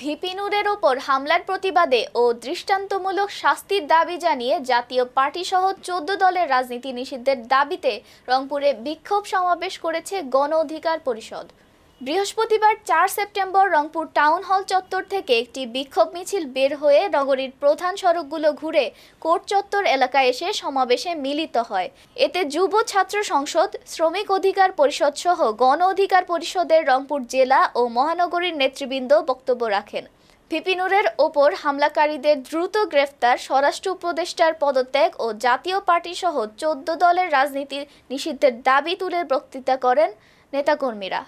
VP নূরের ওপর হামলার প্রতিবাদে ও দৃষ্টান্তমূলক শাস্তির দাবি জানিয়ে জাতীয় পার্টিসহ ১৪ দলের রাজনীতি নিষিদ্ধের দাবিতে রংপুরে বিক্ষোভ সমাবেশ করেছে গণ অধিকার পরিষদ। বৃহস্পতিবার ৪ সেপ্টেম্বর রংপুর টাউন হল চত্বর থেকে একটি বিক্ষোভ মিছিল বের হয়ে নগরীর প্রধান সড়কগুলো ঘুরে কোর্ট চত্বর এলাকায় এসে সমাবেশে মিলিত হয়। এতে যুব ছাত্র সংসদ, শ্রমিক অধিকার পরিষদ সহ গণ অধিকার পরিষদের রংপুর জেলা ও মহানগরীর নেতৃবৃন্দ বক্তব্য রাখেন। ভিপি নূরের ওপর হামলাকারীদের দ্রুত গ্রেফতার, স্বরাষ্ট্র উপদেষ্টার পদত্যাগ ও জাতীয় পার্টিসহ ১৪ দলের রাজনীতি নিষিদ্ধের দাবি তুলে বক্তৃতা করেন নেতাকর্মীরা।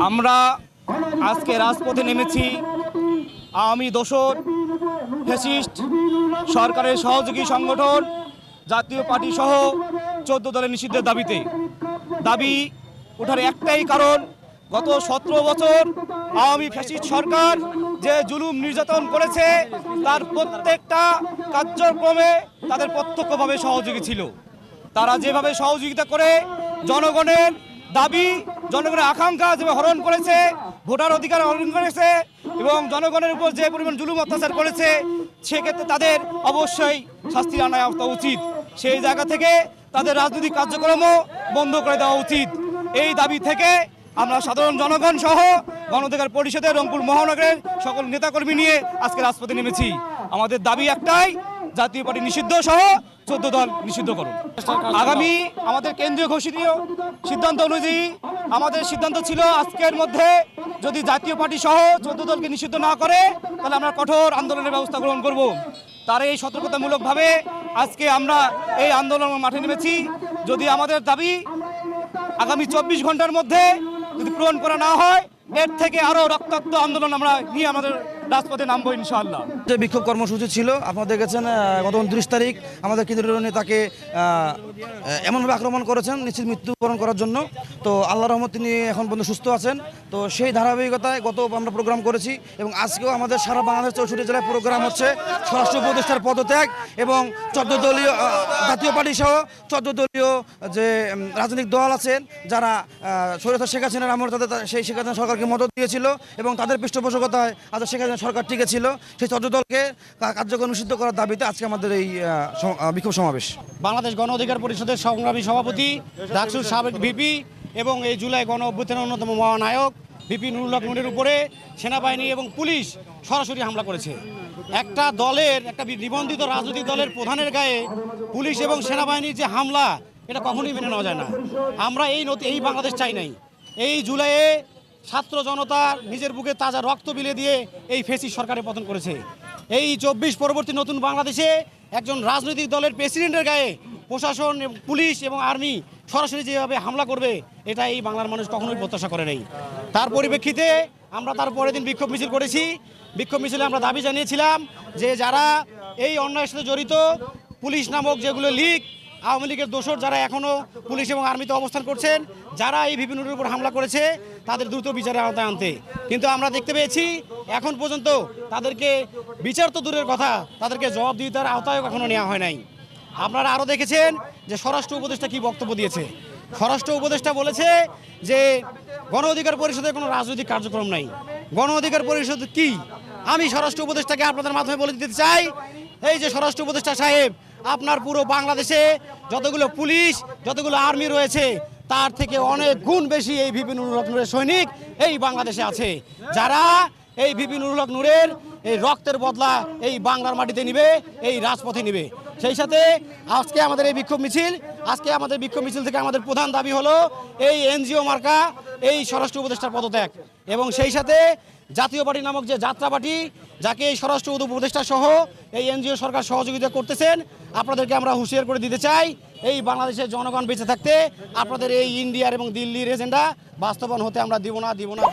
আমরা আজকে রাজপথে নেমেছি আওয়ামী দোসর ফ্যাসিস্ট সরকারের সহযোগী সংগঠন জাতীয় পার্টি সহ ১৪ দলের নিষিদ্ধের দাবি ওঠার একটাই কারণ, গত ১৭ বছর আওয়ামী ফ্যাসিস্ট সরকার যে জুলুম নির্যাতন করেছে তার প্রত্যেকটা কার্যক্রমে তাদের প্রত্যক্ষভাবে সহযোগী ছিল। তারা যেভাবে সহযোগিতা করে জনগণের দাবি, জনগণের আকাঙ্ক্ষা যেভাবে হরণ করেছে, ভোটার অধিকার হরণ করেছে এবং জনগণের উপর যে পরিমাণ জুলুম অত্যাচার করেছে, সেক্ষেত্রে তাদের অবশ্যই শাস্তি আনা উচিত। সেই জায়গা থেকে তাদের রাজনৈতিক কার্যক্রমও বন্ধ করে দেওয়া উচিত। এই দাবি থেকে আমরা সাধারণ জনগণ সহ গণ অধিকার পরিষদের রংপুর মহানগরের সকল নেতাকর্মী নিয়ে আজকে রাজপথে নেমেছি। আমাদের দাবি একটাই, জাতীয় পার্টি নিষিদ্ধ সহ ১৪ দল নিষিদ্ধ করুন। আগামী আমাদের কেন্দ্রীয় ঘোষিত সিদ্ধান্ত অনুযায়ী আমাদের সিদ্ধান্ত ছিল আজকের মধ্যে যদি জাতীয় পার্টি সহ ১৪ দলকে নিষিদ্ধ না করে তাহলে আমরা কঠোর আন্দোলনের ব্যবস্থা গ্রহণ করব। তার এই সতর্কতামূলকভাবে আজকে আমরা এই আন্দোলনের মাঠে নেমেছি। যদি আমাদের দাবি আগামী ২৪ ঘন্টার মধ্যে যদি পূরণ করা না হয়, এর থেকে আরও রক্তাক্ত আন্দোলন আমরা নিয়ে আমাদের রাজপথে নামবো ইনশাআল্লাহ। যে বিক্ষোভ কর্মসূচি ছিল আপনারা দেখেছেন, গত ২৯ তারিখ আমাদের কেন্দ্রীয় নেতাকে এমনভাবে আক্রমণ করেছেন নিশ্চিত মৃত্যুবরণ করার জন্য। তো আল্লাহর রহমত তিনি এখন পর্যন্ত সুস্থ আছেন। তো সেই ধারাবাহিকতায় গত আমরা প্রোগ্রাম করেছি এবং আজকেও আমাদের সারা বাংলাদেশ ৬৪ জেলায় প্রোগ্রাম হচ্ছে স্বরাষ্ট্র উপদেষ্টার পদত্যাগ এবং ১৪ দলীয় জাতীয় পার্টি সহ ১৪ দলীয় যে রাজনৈতিক দল আছেন যারা স্বৈরাচার শেখ হাসিনার আমলে তাদের সেই শেখ হাসিনা সরকারকে মদত দিয়েছিল এবং তাদের পৃষ্ঠপোষকতায় আজ শেখ হাসিনা সরকার টিকে ছিল, সেই ১৪ দলকে কার্যক্রম নিষিদ্ধ করার দাবিতে আজকে আমাদের এই বিক্ষোভ সমাবেশ। বাংলাদেশ গণ অধিকার পরিষদের সংগ্রামী সভাপতি, ডাকসুর সাবেক ভিপি এবং এই জুলাই গণ অভ্যুত্থানের অন্যতম মহানায়ক ভিপি নুরুল হক নূরের উপরে সেনাবাহিনী এবং পুলিশ সরাসরি হামলা করেছে। একটা দলের, একটা নিবন্ধিত রাজনৈতিক দলের প্রধানের গায়ে পুলিশ এবং সেনাবাহিনীর যে হামলা, এটা কখনোই মেনে নেওয়া যায় না। আমরা এই বাংলাদেশ চাই নাই। এই জুলাইয়ে ছাত্র জনতা নিজের বুকে তাজা রক্ত বিলিয়ে দিয়ে এই ফ্যাসিস্ট সরকারের পতন করেছে। এই ২৪ পরবর্তী নতুন বাংলাদেশে একজন রাজনৈতিক দলের প্রেসিডেন্টের গায়ে প্রশাসন, পুলিশ এবং আর্মি সরাসরি যেভাবে হামলা করবে, এটা এই বাংলার মানুষ কখনোই প্রত্যাশা করে নেই। তার পরিপ্রেক্ষিতে আমরা তার পরের দিন বিক্ষোভ মিছিল করেছি। বিক্ষোভ মিছিলে আমরা দাবি জানিয়েছিলাম যে যারা এই অন্যায়ের সাথে জড়িত, পুলিশ নামক যেগুলো লীগ, আওয়ামী লীগের দোসর যারা এখনও পুলিশ এবং আর্মিতে অবস্থান করছেন, যারা এই ভিপি নূরের উপর হামলা করেছে তাদের দ্রুত বিচারের আওতায় আনতে। কিন্তু আমরা দেখতে পেয়েছি এখন পর্যন্ত তাদেরকে বিচার তো দূরের কথা, তাদেরকে জবাবদিহিতার আওতায়ও এখনও নেওয়া হয় নাই। আপনারা আরও দেখেছেন যে স্বরাষ্ট্র উপদেষ্টা কী বক্তব্য দিয়েছে। স্বরাষ্ট্র উপদেষ্টা বলেছে যে গণ অধিকার পরিষদের কোনো রাজনৈতিক কার্যক্রম নাই। গণ অধিকার পরিষদ কি? আমি স্বরাষ্ট্র উপদেষ্টাকে আপনাদের মাধ্যমে বলে দিতে চাই, এই যে স্বরাষ্ট্র উপদেষ্টা সাহেব, আপনার পুরো বাংলাদেশে যতগুলো পুলিশ, যতগুলো আর্মি রয়েছে তার থেকে অনেক গুণ বেশি এই ভিপি নুরুল হক নূরের সৈনিক এই বাংলাদেশে আছে, যারা এই ভিপি নুরুল হক নূরের এই রক্তের বদলা এই বাংলার মাটিতে নিবে, এই রাজপথে নিবে। সেই সাথে আজকে আমাদের এই বিক্ষোভ মিছিল থেকে আমাদের প্রধান দাবি হলো এই এনজিও মার্কা এই স্বরাষ্ট্র উপদেষ্টার পদত্যাগ এবং সেই সাথে জাতীয় পার্টি নামক যে যাত্রা পার্টি যাকে এই স্বরাষ্ট্র উপদেষ্টা সহ এই এনজিও সরকার সহযোগিতা করতেছেন, আপনাদেরকে আমরা হুঁশিয়ার করে দিতে চাই, এই বাংলাদেশের জনগণ বেঁচে থাকতে আপনাদের এই ইন্ডিয়ার এবং দিল্লির এজেন্ডা বাস্তবায়ন হতে আমরা দিব না।